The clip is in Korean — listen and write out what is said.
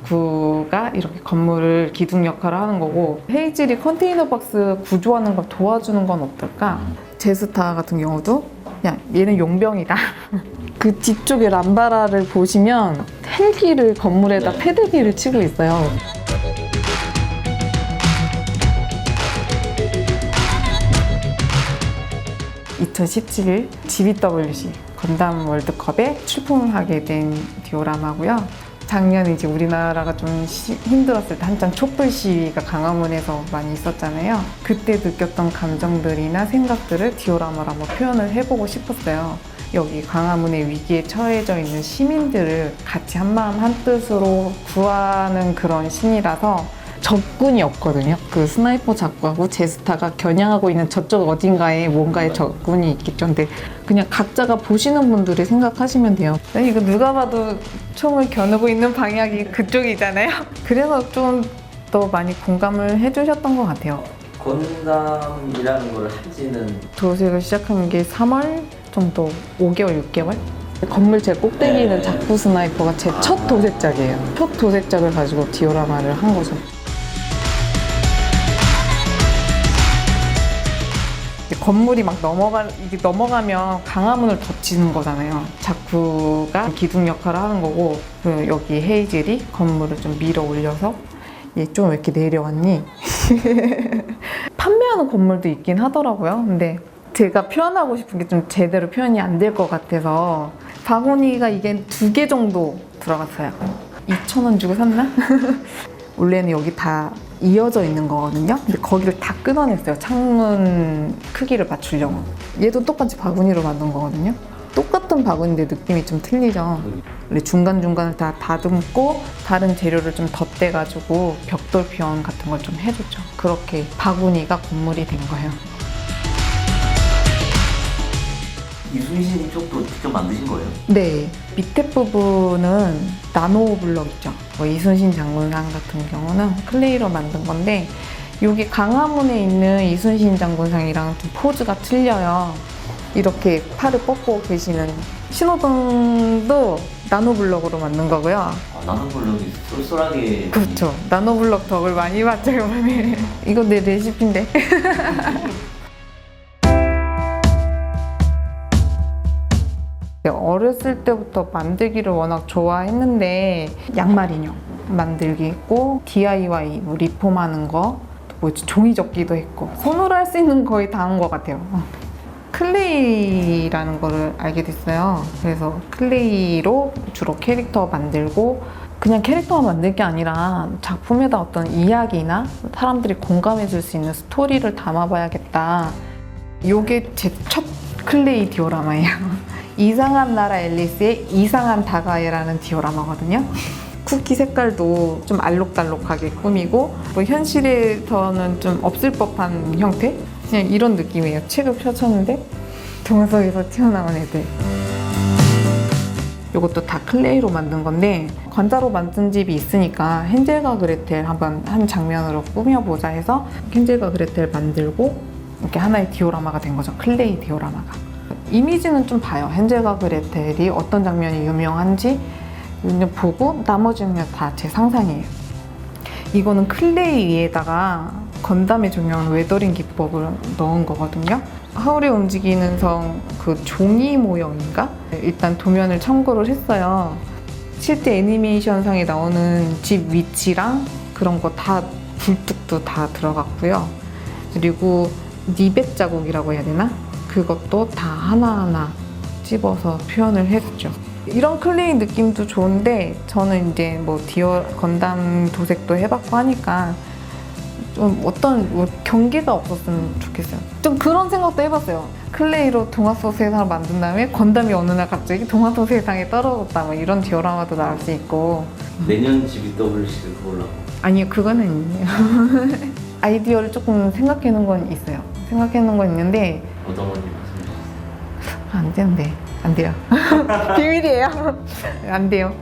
자쿠가 이렇게 건물을 기둥 역할을 하는 거고, 헤이즐이 컨테이너 박스 구조하는 걸 도와주는 건 어떨까? 제스타 같은 경우도 그냥 얘는 용병이다. 그 뒤쪽에 람바라를 보시면 헬기를 건물에다 패드기를 치고 있어요. 2017 GBWC 건담 월드컵에 출품을 하게 된 디오라마고요. 작년 이제 우리나라가 좀 힘들었을 때 한창 촛불 시위가 강화문에서 많이 있었잖아요. 그때 느꼈던 감정들이나 생각들을 디오라마로 한번 표현을 해보고 싶었어요. 여기 광화문의 위기에 처해져 있는 시민들을 같이 한마음 한뜻으로 구하는 그런 신이라서 적군이 없거든요. 그 스나이퍼 자쿠하고 제스타가 겨냥하고 있는 저쪽 어딘가에 뭔가의 적군이 있겠죠. 근데 그냥 각자가 보시는 분들이 생각하시면 돼요. 이거 누가 봐도 총을 겨누고 있는 방향이 그쪽이잖아요. 그래서 좀 더 많이 공감을 해주셨던 것 같아요. 건담이라는 걸 한지는 도색을 시작한 게 3월 정도, 5개월, 6개월? 건물 제 꼭대기에 있는 자쿠 스나이퍼가 제 첫 도색작이에요. 첫 도색작을 가지고 디오라마를 한 거죠. 건물이 막 넘어가면 강화문을 덮치는 거잖아요. 자쿠가 기둥 역할을 하는 거고, 여기 헤이즐이 건물을 좀 밀어 올려서 얘 좀 왜 이렇게 내려왔니? 판매하는 건물도 있긴 하더라고요. 근데 제가 표현하고 싶은 게 좀 제대로 표현이 안 될 것 같아서 바구니가 이게 2개 정도 들어갔어요. 2,000원 주고 샀나? 원래는 여기 다 이어져 있는 거거든요. 근데 거기를 다 끊어냈어요. 창문 크기를 맞추려고. 얘도 똑같이 바구니로 만든 거거든요. 똑같은 바구니인데 느낌이 좀 틀리죠. 원래 중간중간을 다 다듬고 다른 재료를 좀 덧대가지고 벽돌 표현 같은 걸 좀 해줬죠. 그렇게 바구니가 건물이 된 거예요. 이순신 쪽도 직접 만드신 거예요? 네, 밑에 부분은 나노 블럭 있죠. 이순신 장군상 같은 경우는 클레이로 만든 건데, 여기 강화문에 있는 이순신 장군상이랑 좀 포즈가 틀려요. 이렇게 팔을 뻗고 계시는 신호등도 나노 블럭으로 만든 거고요. 아, 나는 블럭이 쏠쏠하게. 그렇죠. 나노 블럭 덕을 많이 봤죠, 이번에. 이거 내 레시피인데. 어렸을 때부터 만들기를 워낙 좋아했는데, 양말 인형 만들기 있고, DIY 뭐 리폼하는 거, 뭐 종이접기도 했고, 손으로 할 수 있는 거의 다 한 것 같아요. 클레이라는 거를 알게 됐어요. 그래서 클레이로 주로 캐릭터 만들고, 그냥 캐릭터만 만들 게 아니라 작품에다 어떤 이야기나 사람들이 공감해 줄 수 있는 스토리를 담아봐야겠다. 이게 제 첫 클레이 디오라마예요. 이상한 나라 앨리스의 이상한 다가에라는 디오라마거든요. 쿠키 색깔도 좀 알록달록하게 꾸미고, 뭐 현실에서는 좀 없을 법한 형태? 그냥 이런 느낌이에요. 책을 펼쳤는데 동 속에서 튀어나온 애들. 이것도 다 클레이로 만든 건데, 관자로 만든 집이 있으니까 헨젤과 그레텔 한번 한 장면으로 꾸며보자 해서 헨젤과 그레텔 만들고 이렇게 하나의 디오라마가 된 거죠. 클레이 디오라마가. 이미지는 좀 봐요. 헨젤과 그레텔이 어떤 장면이 유명한지 보고 나머지는 그냥 다 제 상상이에요. 이거는 클레이 위에다가 건담에 적용하는 웨더링 기법을 넣은 거거든요. 하울의 움직이는 성 그 종이 모형인가? 일단 도면을 참고를 했어요. 실제 애니메이션상에 나오는 집 위치랑 그런 거 다 굴뚝도 다 들어갔고요. 그리고 니벳 자국이라고 해야 되나? 그것도 다 하나하나 찝어서 표현을 했죠. 이런 클레이 느낌도 좋은데, 저는 이제 뭐 건담 도색도 해봤고 하니까 좀 어떤 뭐 경계가 없었으면 좋겠어요. 좀 그런 생각도 해봤어요. 클레이로 동화 속 세상을 만든 다음에 건담이 어느 날 갑자기 동화 속 세상에 떨어졌다, 뭐 이런 디오라마도 나올 수 있고. 내년 GBWC를 그걸로. 아니요, 그거는 아니에요. 아이디어를 조금 생각해놓은 건 있어요. 생각해놓은 건 있는데 어떤 건지 말씀해 주세요. 안 되는데. 안 돼요. 비밀이에요. 안 돼요.